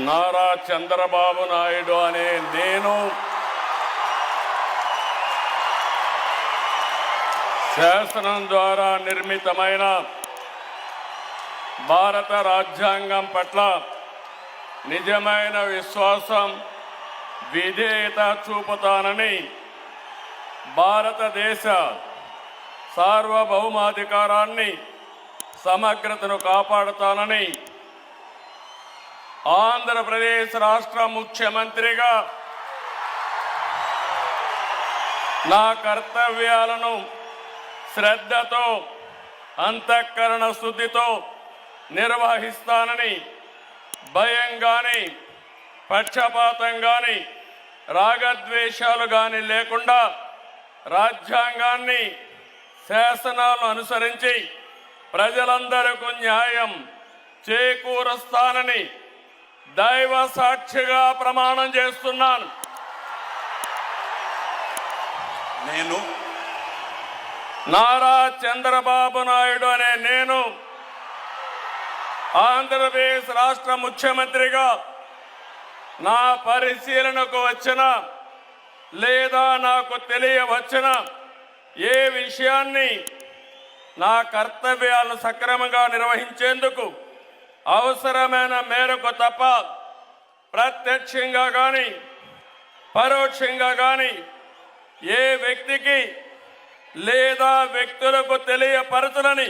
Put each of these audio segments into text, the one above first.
నారా చంద్రబాబు నాయుడు అనే నేను శాసనం ద్వారా నిర్మితమైన భారత రాజ్యాంగం పట్ల నిజమైన విశ్వాసం, విధేయత చూపుతానని, భారతదేశ సార్వభౌమాధికారాన్ని, సమగ్రతను కాపాడుతానని ఆంధ్రప్రదేశ్ రాష్ట్ర ముఖ్యమంత్రిగా నా కర్తవ్యాలను శ్రద్ధతో, అంతఃకరణ శుద్ధితో నిర్వహిస్తానని, భయం కానీ, పక్షపాతం కానీ, రాగద్వేషాలు కానీ లేకుండా రాజ్యాంగాన్ని, శాసనాలను అనుసరించి ప్రజలందరికీ న్యాయం చేకూరుస్తానని దైవ సాక్షిగా ప్రమాణం చేస్తున్నాను. నేను నారా చంద్రబాబు నాయుడు అనే నేను ఆంధ్రప్రదేశ్ రాష్ట్ర ముఖ్యమంత్రిగా నా పరిశీలనకు వచ్చిన లేదా నాకు తెలియవచ్చిన ఏ విషయాన్ని నా కర్తవ్యాలను సక్రమంగా నిర్వహించేందుకు అవసరమైన మేరకు తప్ప ప్రత్యక్షంగా కానీ పరోక్షంగా కానీ ఏ వ్యక్తికి లేదా వ్యక్తులకు తెలియపరచనని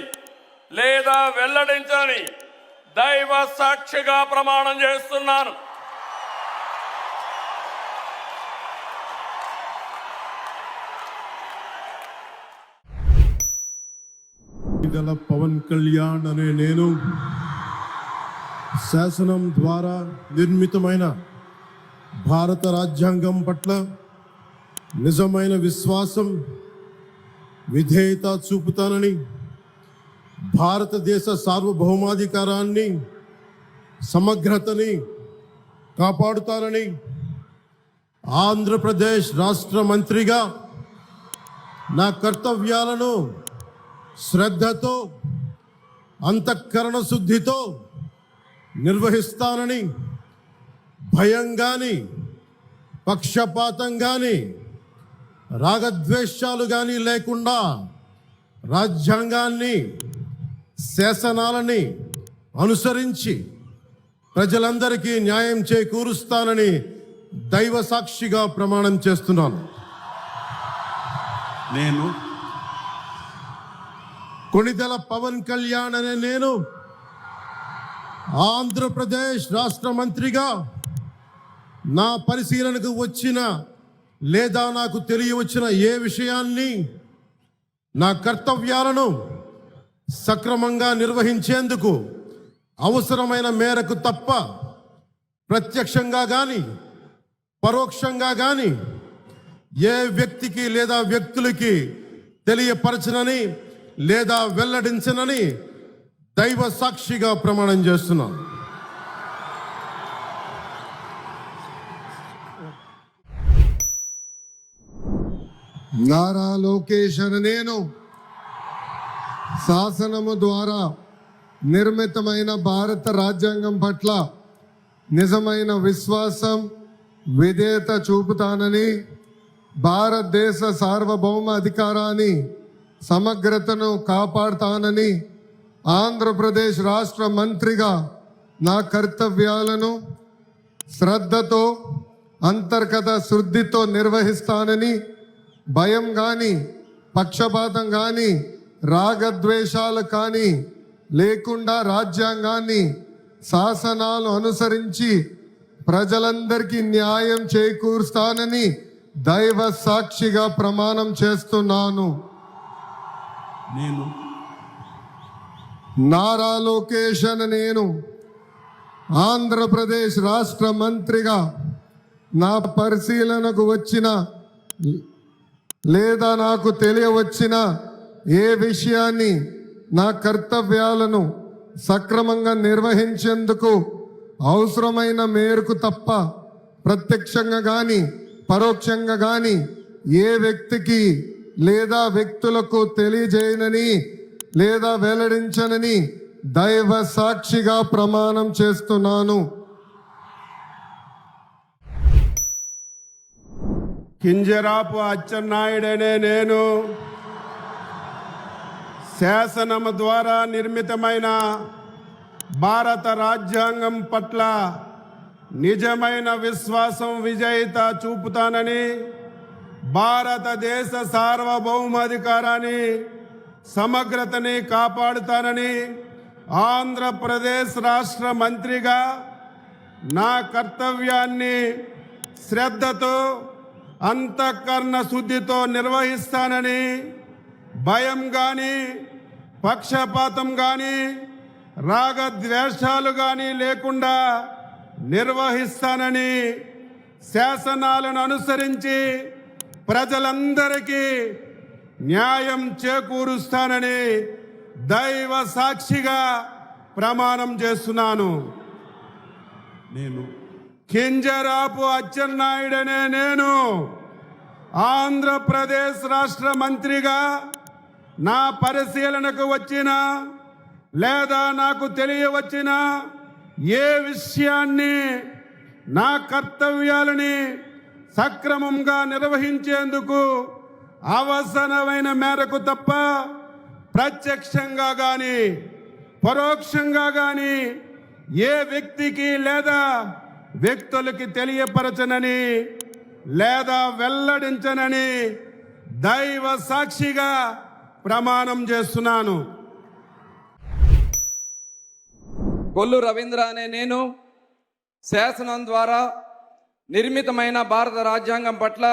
లేదా వెల్లడించని దైవ సాక్షిగా ప్రమాణం చేస్తున్నాను. పవన్ కళ్యాణ్ అనే నేను శాసనం ద్వారా నిర్మితమైన భారత రాజ్యాంగం పట్ల నిజమైన విశ్వాసం, విధేయత చూపుతానని, భారతదేశ సార్వభౌమాధికారాన్ని, సమగ్రతని కాపాడుతానని ఆంధ్రప్రదేశ్ రాష్ట్ర మంత్రిగా నా కర్తవ్యాలను శ్రద్ధతో, అంతఃకరణ శుద్ధితో నిర్వహిస్తానని, భయం కానీ, పక్షపాతం కానీ, రాగద్వేషాలు కానీ లేకుండా రాజ్యాంగాన్ని, శాసనాలని అనుసరించి ప్రజలందరికీ న్యాయం చేకూరుస్తానని దైవ సాక్షిగా ప్రమాణం చేస్తున్నాను. నేను కొణిదెల పవన్ కళ్యాణ్ అనే నేను ఆంధ్రప్రదేశ్ రాష్ట్ర మంత్రిగా నా పరిశీలనకు వచ్చిన లేదా నాకు తెలియవచ్చిన ఏ విషయాన్ని, నా కర్తవ్యాలను సక్రమంగా నిర్వహించేందుకు అవసరమైన మేరకు తప్ప ప్రత్యక్షంగా కానీ పరోక్షంగా కానీ ఏ వ్యక్తికి లేదా వ్యక్తులకి తెలియపరచనని లేదా వెల్లడించనని దైవ సాక్షిగా ప్రమాణం చేస్తున్నాను. నారా లోకేష్ అనే నేను శాసనము ద్వారా నిర్మితమైన భారత రాజ్యాంగం పట్ల నిజమైన విశ్వాసం, విధేయత చూపుతానని, భారతదేశ సార్వభౌమ అధికారాన్ని, సమగ్రతను కాపాడుతానని ఆంధ్రప్రదేశ్ రాష్ట్ర మంత్రిగా నా కర్తవ్యాలను శ్రద్ధతో, అంతర్గత శుద్ధితో నిర్వహిస్తానని, భయం కానీ, పక్షపాతం కానీ, రాగద్వేషాలు కానీ లేకుండా రాజ్యాంగాన్ని, శాసనాలు అనుసరించి ప్రజలందరికీ న్యాయం చేకూరుస్తానని దైవ సాక్షిగా ప్రమాణం చేస్తున్నాను. నేను నారా లోకేష్ అనే నేను ఆంధ్రప్రదేశ్ రాష్ట్ర మంత్రిగా నా పరిశీలనకు వచ్చిన లేదా నాకు తెలియవచ్చిన ఏ విషయాన్ని, నా కర్తవ్యాలను సక్రమంగా నిర్వహించేందుకు అవసరమైన మేరకు తప్ప ప్రత్యక్షంగా కానీ పరోక్షంగా కానీ ఏ వ్యక్తికి లేదా వ్యక్తులకు తెలియజేయనని లేదా వెల్లడించనని దైవ సాక్షిగా ప్రమాణం చేస్తున్నాను. కింజరాపు అచ్చెన్నాయుడనే నేను శాసనము ద్వారా నిర్మితమైన భారత రాజ్యాంగం పట్ల నిజమైన విశ్వాసం విజేత చూపుతానని, భారతదేశ సార్వభౌమాధికారాన్ని సమగ్రతని కాపాడుతానని, ఆంధ్రప్రదేశ్ రాష్ట్ర మంత్రిగా నా కర్తవ్యాన్ని శ్రద్ధతో అంతఃకరణ శుద్ధితో నిర్వహిస్తానని, భయం కానీ పక్షపాతం కానీ రాగద్వేషాలు కానీ లేకుండా నిర్వహిస్తానని, శాసనాలను అనుసరించి ప్రజలందరికీ న్యాయం చేకూరుస్తానని దైవ సాక్షిగా ప్రమాణం చేస్తున్నాను. నేను కింజరాపు అచ్చెన్నాయుడనే నేను ఆంధ్రప్రదేశ్ రాష్ట్ర మంత్రిగా నా పరిశీలనకు వచ్చిన లేదా నాకు తెలియవచ్చిన ఏ విషయాన్ని నా కర్తవ్యాలని సక్రమంగా నిర్వహించేందుకు అవసరమైన మేరకు తప్ప ప్రత్యక్షంగా కానీ పరోక్షంగా కానీ ఏ వ్యక్తికి లేదా వ్యక్తులకి తెలియపరచనని లేదా వెల్లడించనని దైవ సాక్షిగా ప్రమాణం చేస్తున్నాను. కొల్లు రవీంద్ర అనే నేను శాసనం ద్వారా నిర్మితమైన భారత రాజ్యాంగం పట్ల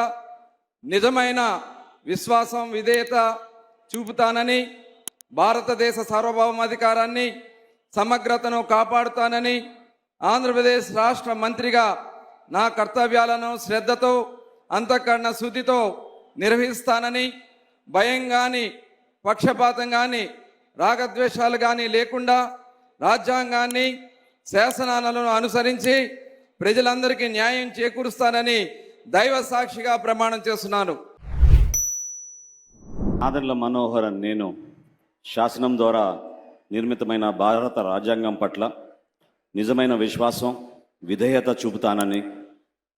నిజమైన విశ్వాసం విధేయత చూపుతానని, భారతదేశ సార్వభౌమాధికారాన్ని సమగ్రతను కాపాడుతానని, ఆంధ్రప్రదేశ్ రాష్ట్ర మంత్రిగా నా కర్తవ్యాలను శ్రద్ధతో అంతఃకరణ శుద్ధితో నిర్వహిస్తానని, భయం కానీ పక్షపాతం కానీ రాగద్వేషాలు కానీ లేకుండా రాజ్యాంగాన్ని శాసనాలను అనుసరించి ప్రజలందరికీ న్యాయం చేకూరుస్తానని దైవ సాక్షిగా ప్రమాణం చేస్తున్నాను. ఆదర్ల మనోహరన్ నేను శాసనం ద్వారా నిర్మితమైన భారత రాజ్యాంగం పట్ల నిజమైన విశ్వాసం విధేయత చూపుతానని,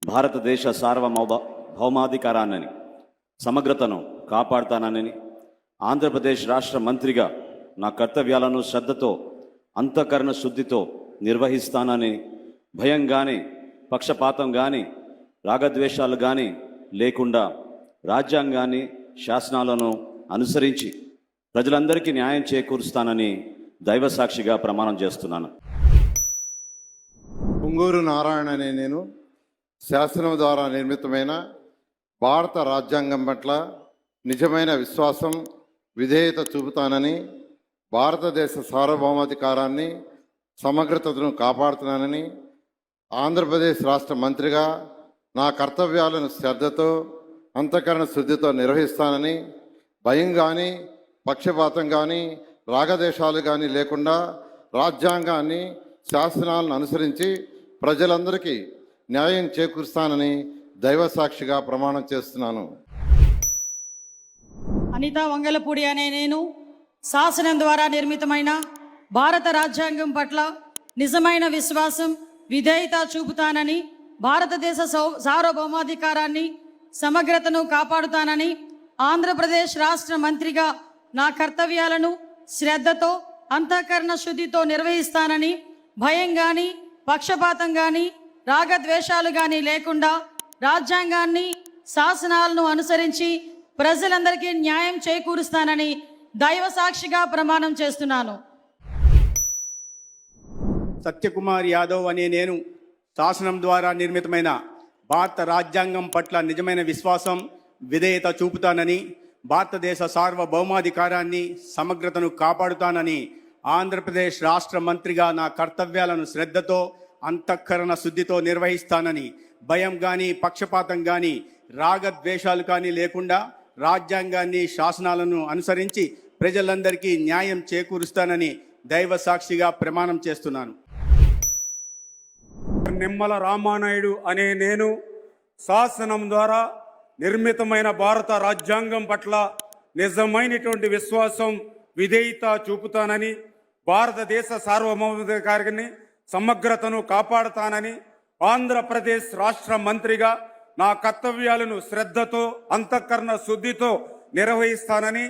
భారతదేశ సార్వభౌమాధికారాన్ని సమగ్రతను కాపాడుతానని, ఆంధ్రప్రదేశ్ రాష్ట్ర మంత్రిగా నా కర్తవ్యాలను శ్రద్ధతో అంతఃకరణ శుద్ధితో నిర్వహిస్తానని, భయం కానీ పక్షపాతం కానీ రాగద్వేషాలు కానీ లేకుండా రాజ్యాంగాన్ని శాసనాలను అనుసరించి ప్రజలందరికీ న్యాయం చేకూరుస్తానని దైవ సాక్షిగా ప్రమాణం చేస్తున్నాను. పొంగూరు నారాయణ అనే నేను శాసనం ద్వారా నిర్మితమైన భారత రాజ్యాంగం పట్ల నిజమైన విశ్వాసం విధేయత చూపుతానని, భారతదేశ సార్వభౌమాధికారాన్ని సమగ్రతను కాపాడుతున్నానని, ఆంధ్రప్రదేశ్ రాష్ట్ర మంత్రిగా నా కర్తవ్యాలను శ్రద్ధతో అంతఃకరణ శుద్ధితో నిర్వహిస్తానని, భయం కానీ పక్షపాతం కానీ రాగదేశాలు కానీ లేకుండా రాజ్యాంగాన్ని శాసనాలను అనుసరించి ప్రజలందరికీ న్యాయం చేకూరుస్తానని దైవ సాక్షిగా ప్రమాణం చేస్తున్నాను. అనితా వంగలపూడి అనే నేను శాసనం ద్వారా నిర్మితమైన భారత రాజ్యాంగం పట్ల నిజమైన విశ్వాసం విధేయత చూపుతానని, భారతదేశ సార్వభౌమాధికారాన్ని సమగ్రతను కాపాడుతానని, ఆంధ్రప్రదేశ్ రాష్ట్ర మంత్రిగా నా కర్తవ్యాలను శ్రద్ధతో అంతఃకరణ శుద్ధితో నిర్వహిస్తానని, భయం కానీ పక్షపాతం కానీ రాగద్వేషాలు కానీ లేకుండా రాజ్యాంగాన్ని శాసనాలను అనుసరించి ప్రజలందరికీ న్యాయం చేకూరుస్తానని దైవ సాక్షిగా ప్రమాణం చేస్తున్నాను. సత్యకుమార్ యాదవ్ అనే నేను శాసనం ద్వారా నిర్మితమైన భారత రాజ్యాంగం పట్ల నిజమైన విశ్వాసం విధేయత చూపుతానని, భారతదేశ సార్వభౌమాధికారాన్ని సమగ్రతను కాపాడుతానని, ఆంధ్రప్రదేశ్ రాష్ట్ర మంత్రిగా నా కర్తవ్యాలను శ్రద్ధతో అంతఃకరణ శుద్ధితో నిర్వహిస్తానని, భయం కానీ పక్షపాతం కానీ రాగద్వేషాలు కానీ లేకుండా రాజ్యాంగాన్ని శాసనాలను అనుసరించి ప్రజలందరికీ న్యాయం చేకూరుస్తానని దైవ సాక్షిగా ప్రమాణం చేస్తున్నాను. నిమ్మల రామానాయుడు అనే నేను శాసనం ద్వారా నిర్మితమైన భారత రాజ్యాంగం పట్ల నిజమైనటువంటి విశ్వాసం విధేయత చూపుతానని, భారతదేశ సార్వభౌమాధికారాన్ని సమగ్రతను కాపాడుతానని, ఆంధ్రప్రదేశ్ రాష్ట్ర మంత్రిగా నా కర్తవ్యాలను శ్రద్ధతో అంతఃకరణ శుద్ధితో నిర్వహిస్తానని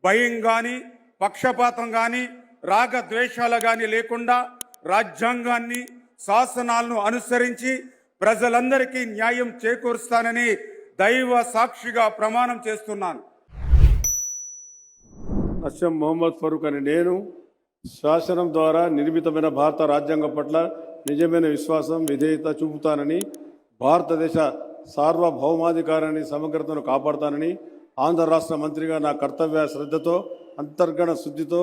భయం గాని పక్షపాతం గాని రాగద్వేషాలు గాని లేకుండా రాజ్యాంగాన్ని శాసనాలను అనుసరించి ప్రజలందరికీ న్యాయం చేకూరుస్తానని దైవ సాక్షిగా ప్రమాణం చేస్తున్నాను. అస్యం మొహమ్మద్ ఫరూక్ అనే నేను శాసనం ద్వారా నిర్మితమైన భారత రాజ్యాంగం పట్ల నిజమైన విశ్వాసం విధేయత చూపుతానని భారతదేశ సార్వభౌమాధికారాన్ని సమగ్రతను కాపాడుతానని ఆంధ్ర రాష్ట్ర మంత్రిగా నా కర్తవ్య శ్రద్ధతో అంతర్గత శుద్ధితో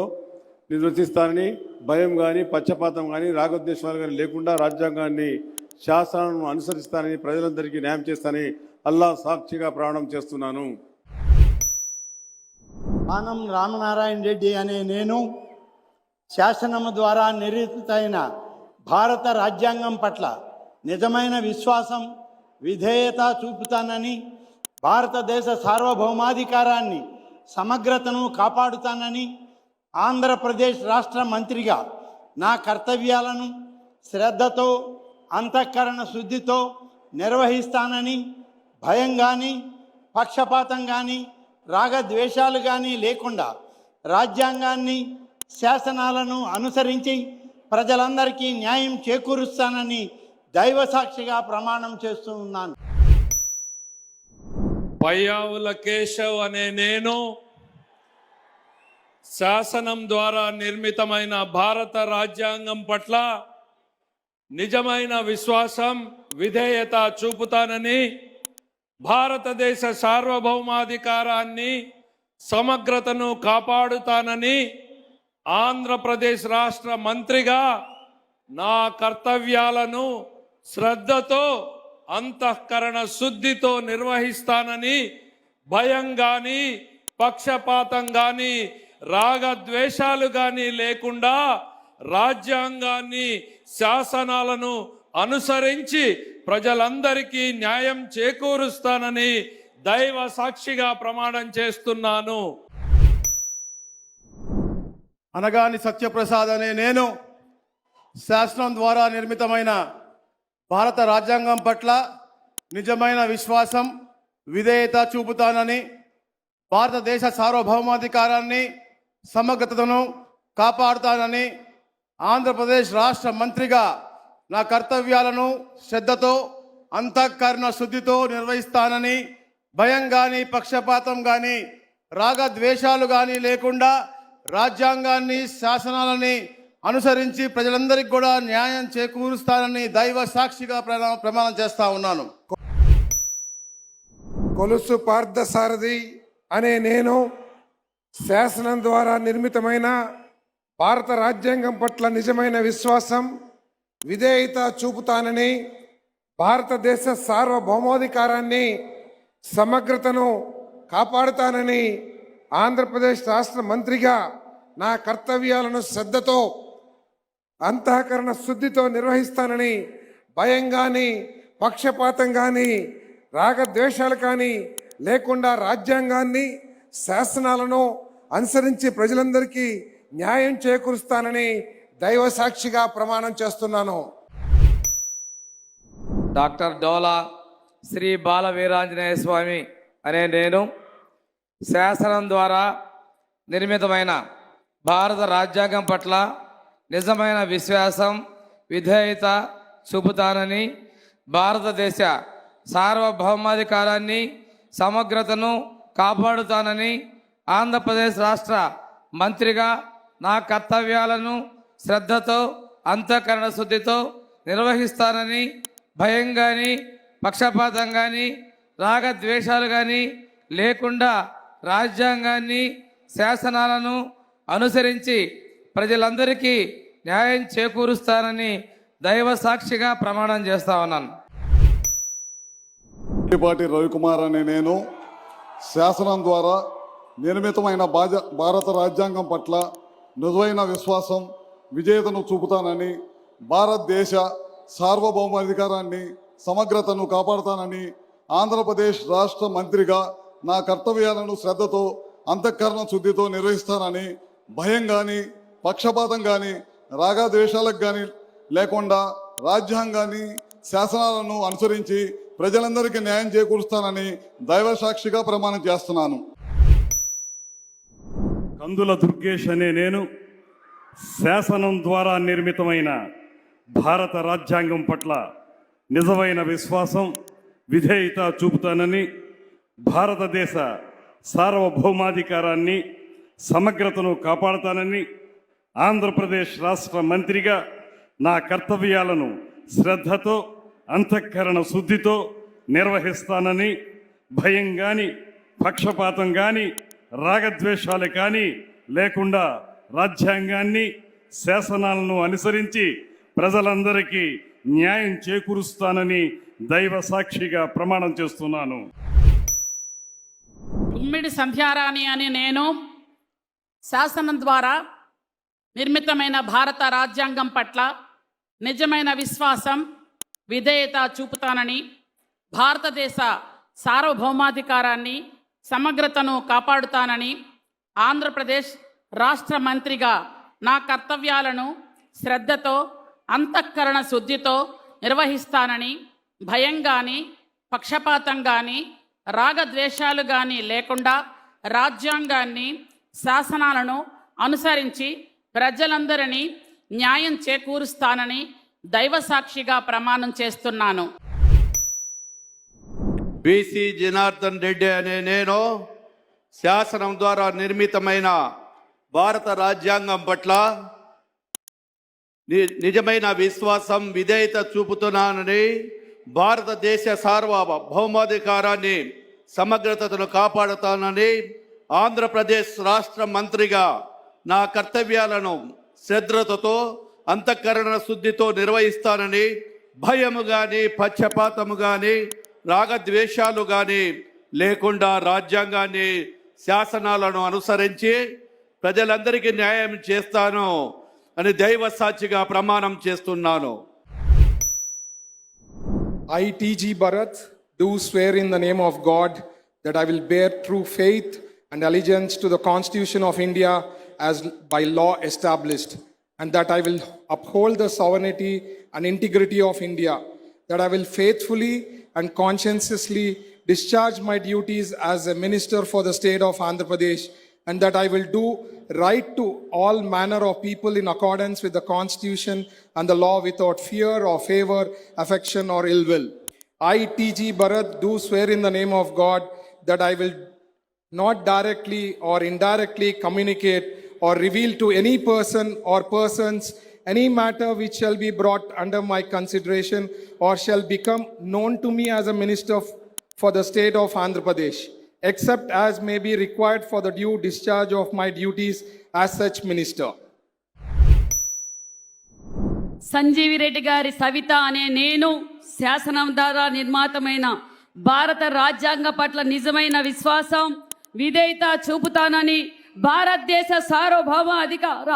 నిర్వర్తిస్తానని భయం కానీ పక్షపాతం కానీ రాగద్వేషాలు కానీ లేకుండా రాజ్యాంగాన్ని శాసనాలను అనుసరిస్తానని ప్రజలందరికీ న్యాయం చేస్తానని అల్లాహ్ సాక్షిగా ప్రమాణం చేస్తున్నాను. ఆనం రామనారాయణ రెడ్డి అనే నేను శాసనము ద్వారా నిర్మితమైన భారత రాజ్యాంగం పట్ల నిజమైన విశ్వాసం విధేయత చూపుతానని భారతదేశ సార్వభౌమాధికారాన్ని సమగ్రతను కాపాడుతానని ఆంధ్రప్రదేశ్ రాష్ట్ర మంత్రిగా నా కర్తవ్యాలను శ్రద్ధతో అంతఃకరణ శుద్ధితో నిర్వహిస్తానని భయం కానీ పక్షపాతం కానీ రాగద్వేషాలు కానీ లేకుండా రాజ్యాంగాన్ని శాసనాలను అనుసరించి ప్రజలందరికీ న్యాయం చేకూరుస్తానని దైవ సాక్షిగా ప్రమాణం చేస్తూ ఉన్నాను. పయ్యావుల కేశవ్ అనే నేను శాసనం ద్వారా నిర్మితమైన భారత రాజ్యాంగం పట్ల నిజమైన విశ్వాసం విధేయత చూపుతానని భారతదేశ సార్వభౌమాధికారాన్ని సమగ్రతను కాపాడుతానని ఆంధ్రప్రదేశ్ రాష్ట్ర మంత్రిగా నా కర్తవ్యాలను శ్రద్ధతో అంతఃకరణ శుద్ధితో నిర్వహిస్తానని భయం గాని పక్షపాతం గాని రాగద్వేషాలు గాని లేకుండా రాజ్యాంగాన్ని శాసనాలను అనుసరించి ప్రజలందరికీ న్యాయం చేకూరుస్తానని దైవ సాక్షిగా ప్రమాణం చేస్తున్నాను. అనగాని సత్యప్రసాద్ అనే నేను శాసనం ద్వారా నిర్మితమైన భారత రాజ్యాంగం పట్ల నిజమైన విశ్వాసం విధేయత చూపుతానని భారతదేశ సార్వభౌమాధికారాన్ని సమగ్రతను కాపాడుతానని ఆంధ్రప్రదేశ్ రాష్ట్ర మంత్రిగా నా కర్తవ్యాలను శ్రద్ధతో అంతఃకరణ శుద్ధితో నిర్వహిస్తానని భయం కానీ పక్షపాతం కానీ రాగద్వేషాలు కానీ లేకుండా రాజ్యాంగాన్ని శాసనాలని అనుసరించి ప్రజలందరికీ కూడా న్యాయం చేకూరుస్తానని దైవ సాక్షిగా ప్రమాణం చేస్తా ఉన్నాను. కొలుసు పార్థసారథి అనే నేను శాసనం ద్వారా నిర్మితమైన భారత రాజ్యాంగం పట్ల నిజమైన విశ్వాసం విధేయత చూపుతానని భారతదేశ సార్వభౌమాధికారాన్ని సమగ్రతను కాపాడుతానని ఆంధ్రప్రదేశ్ రాష్ట్ర మంత్రిగా నా కర్తవ్యాలను శ్రద్ధతో అంతఃకరణ శుద్ధితో నిర్వహిస్తానని భయం కానీ పక్షపాతం కానీ రాగద్వేషాలు కానీ లేకుండా రాజ్యాంగాన్ని శాసనాలను అనుసరించి ప్రజలందరికీ న్యాయం చేకూరుస్తానని దైవ సాక్షిగా ప్రమాణం చేస్తున్నాను. డాక్టర్ డోలా శ్రీ బాల వీరాంజనేయ స్వామి అనే నేను శాసనం ద్వారా నిర్మితమైన భారత రాజ్యాంగం పట్ల నిజమైన విశ్వాసం విధేయత చూపుతానని భారతదేశ సార్వభౌమాధికారాన్ని సమగ్రతను కాపాడుతానని ఆంధ్రప్రదేశ్ రాష్ట్ర మంత్రిగా నా కర్తవ్యాలను శ్రద్ధతో అంతఃకరణ శుద్ధితో నిర్వహిస్తానని భయం కానీ పక్షపాతం కానీ రాగద్వేషాలు కానీ లేకుండా రాజ్యాంగాన్ని శాసనాలను అనుసరించి ప్రజలందరికీ న్యాయం చేకూరుస్తానని దైవ సాక్షిగా ప్రమాణం చేస్తా ఉన్నాను. పాటి రవికుమార్ అనే నేను శాసనం ద్వారా నిర్మితమైన భారత రాజ్యాంగం పట్ల నిజమైన విశ్వాసం విధేయతను చూపుతానని భారతదేశ సార్వభౌమాధికారాన్ని సమగ్రతను కాపాడుతానని ఆంధ్రప్రదేశ్ రాష్ట్ర మంత్రిగా నా కర్తవ్యాలను శ్రద్ధతో అంతఃకరణ శుద్ధితో నిర్వహిస్తానని భయం కానీ పక్షపాతం కానీ రాగద్వేషాలకు కానీ లేకుండా రాజ్యాంగాన్ని శాసనాలను అనుసరించి ప్రజలందరికీ న్యాయం చేకూరుస్తానని దైవ సాక్షిగా ప్రమాణం చేస్తున్నాను. కందుల దుర్గేష్ అనే నేను శాసనం ద్వారా నిర్మితమైన భారత రాజ్యాంగం పట్ల నిజమైన విశ్వాసం, విధేయత చూపుతానని, భారతదేశ సార్వభౌమాధికారాన్ని, సమగ్రతను కాపాడుతానని, ఆంధ్రప్రదేశ్ రాష్ట్ర మంత్రిగా నా కర్తవ్యాలను శ్రద్ధతో, అంతఃకరణ శుద్ధితో నిర్వహిస్తానని, భయం కానీ, పక్షపాతం కానీ, రాగద్వేషాలు కానీ లేకుండా రాజ్యాంగాన్ని, శాసనాలను అనుసరించి ప్రజలందరికీ న్యాయం చేకూరుస్తానని దైవ సాక్షిగా ప్రమాణం చేస్తున్నాను. గుమ్మిడి సంధ్యారాణి అనే నేను శాసనం ద్వారా నిర్మితమైన భారత రాజ్యాంగం పట్ల నిజమైన విశ్వాసం, విధేయత చూపుతానని, భారతదేశ సార్వభౌమాధికారాన్ని, సమగ్రతను కాపాడుతానని, ఆంధ్రప్రదేశ్ రాష్ట్ర మంత్రిగా నా కర్తవ్యాలను శ్రద్ధతో, అంతఃకరణ శుద్ధితో నిర్వహిస్తానని, భయం కానీ, పక్షపాతం కానీ, రాగద్వేషాలు కానీ లేకుండా రాజ్యాంగాన్ని, శాసనాలను అనుసరించి ప్రజలందరినీ న్యాయం చేకూరుస్తానని దైవ సాక్షిగా ప్రమాణం చేస్తున్నాను. బీసీ జనార్దన్ రెడ్డి అనే నేను శాసనం ద్వారా నిర్మితమైన భారత రాజ్యాంగం పట్ల నిజమైన విశ్వాసం, విధేయత చూపుతున్నానని, భారతదేశ సార్వభౌమాధికారాన్ని, సమగ్రతను కాపాడుతానని, ఆంధ్రప్రదేశ్ రాష్ట్ర మంత్రిగా నా కర్తవ్యాలను శ్రద్ధతో, అంతఃకరణ శుద్ధితో నిర్వహిస్తానని, భయము కానీ, పక్షపాతము కానీ, రాగద్వేషాలు కానీ లేకుండా రాజ్యాంగాన్ని, శాసనాలను అనుసరించి ప్రజలందరికీ న్యాయం చేస్తాను అని దైవ సాక్షిగా ప్రమాణం చేస్తున్నాను. I, T.G. Bharat, do swear in the name of God that I will bear true faith and allegiance to the Constitution of India as by law established, and that I will uphold the sovereignty and integrity of India, that I will faithfully and conscientiously discharge my duties as a minister for the state of Andhra Pradesh, and that I will do right to all manner of people in accordance with the Constitution and the law without fear or favor, affection or ill will. I, T.G. Bharat, do swear in the name of God that I will not directly or indirectly communicate or reveal to any person or persons any matter which shall be brought under my consideration or shall become known to me as a minister for the state of Andhra Pradesh, except as may be required for the due discharge of my duties as such minister. సంజీవి రెడ్డి గారి సవిత అనే నేను శాసనం ద్వారా నిర్మాతమైన భారత రాజ్యాంగ పట్ల నిజమైన విశ్వాసం, విధేయత చూపుతానని, భారతదేశ సార్వభౌమ అధికార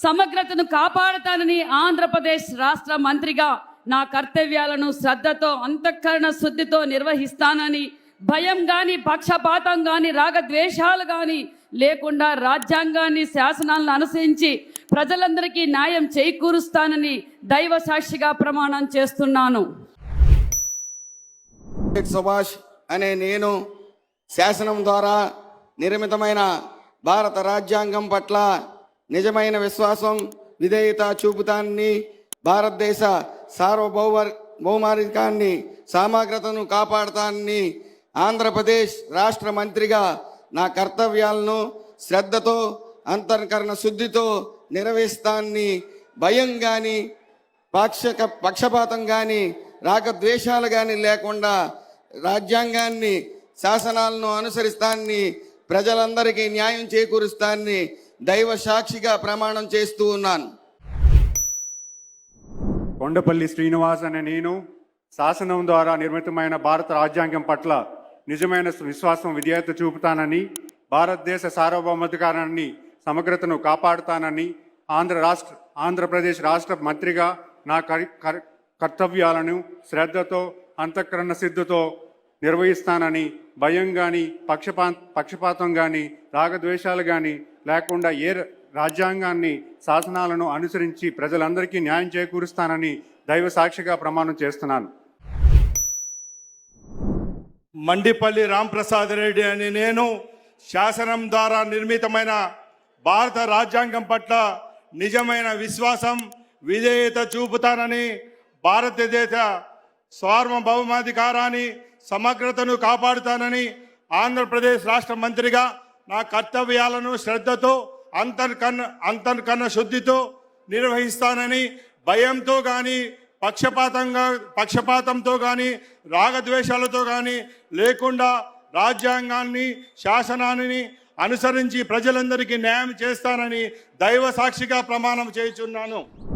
సమగ్రతను కాపాడుతానని, ఆంధ్రప్రదేశ్ రాష్ట్ర మంత్రిగా నా కర్తవ్యాలను శ్రద్ధతో, అంతఃకరణ శుద్ధితో నిర్వహిస్తానని, భయం కానీ, పక్షపాతం కానీ, రాగద్వేషాలు కానీ లేకుండా రాజ్యాంగాన్ని, శాసనాలను అనుసరించి ప్రజలందరికీ న్యాయం చేకూరుస్తానని దైవ సాక్షిగా ప్రమాణం చేస్తున్నాను. సుభాష్ అనే నేను శాసనం ద్వారా నిర్మితమైన భారత రాజ్యాంగం పట్ల నిజమైన విశ్వాసం, విధేయత చూపుతానని, భారతదేశ సార్వభౌమాధికారాన్ని, సమగ్రతను కాపాడుతానని, ఆంధ్రప్రదేశ్ రాష్ట్ర మంత్రిగా నా కర్తవ్యాలను శ్రద్ధతో, అంతఃకరణ శుద్ధితో నిర్వహిస్తానని, భయం కానీ, పక్షపాతం కానీ, రాగద్వేషాలు కానీ లేకుండా రాజ్యాంగాన్ని, శాసనాలను అనుసరిస్తానని, ప్రజలందరికీ న్యాయం చేకూరుస్తానని దైవ సాక్షిగా ప్రమాణం చేస్తూ ఉన్నాను. కొండపల్లి శ్రీనివాస్ అనే నేను శాసనం ద్వారా నిర్మితమైన భారత రాజ్యాంగం పట్ల నిజమైన విశ్వాసం, విధేయత చూపుతానని, భారతదేశ సార్వభౌమాధికారాన్ని, సమగ్రతను కాపాడుతానని, ఆంధ్రప్రదేశ్ రాష్ట్ర మంత్రిగా నా కర్తవ్యాలను శ్రద్ధతో, అంతఃకరణ శుద్ధితో నిర్వహిస్తానని, భయం కానీ, పక్షపాతం కానీ, రాగద్వేషాలు కానీ లేకుండా రాజ్యాంగాన్ని, శాసనాలను అనుసరించి ప్రజలందరికీ న్యాయం చేకూరుస్తానని దైవ సాక్షిగా ప్రమాణం చేస్తున్నాను. మండిపల్లి రాంప్రసాద్ రెడ్డి అని నేను శాసనం ద్వారా నిర్మితమైన భారత రాజ్యాంగం పట్ల నిజమైన విశ్వాసం విధేయత చూపుతానని భారతదేశ సార్వభౌమాధికారాన్ని సమగ్రతను కాపాడుతానని ఆంధ్రప్రదేశ్ రాష్ట్ర మంత్రిగా నా కర్తవ్యాలను శ్రద్ధతో అంతర్కన్న శుద్ధితో నిర్వహిస్తానని భయంతో కానీ పక్షపాతంతో కానీ రాగద్వేషాలతో కానీ లేకుండా రాజ్యాంగాన్ని శాసనాన్ని అనుసరించి ప్రజలందరికీ న్యాయం చేస్తానని దైవ సాక్షిగా ప్రమాణం చేయుచున్నాను.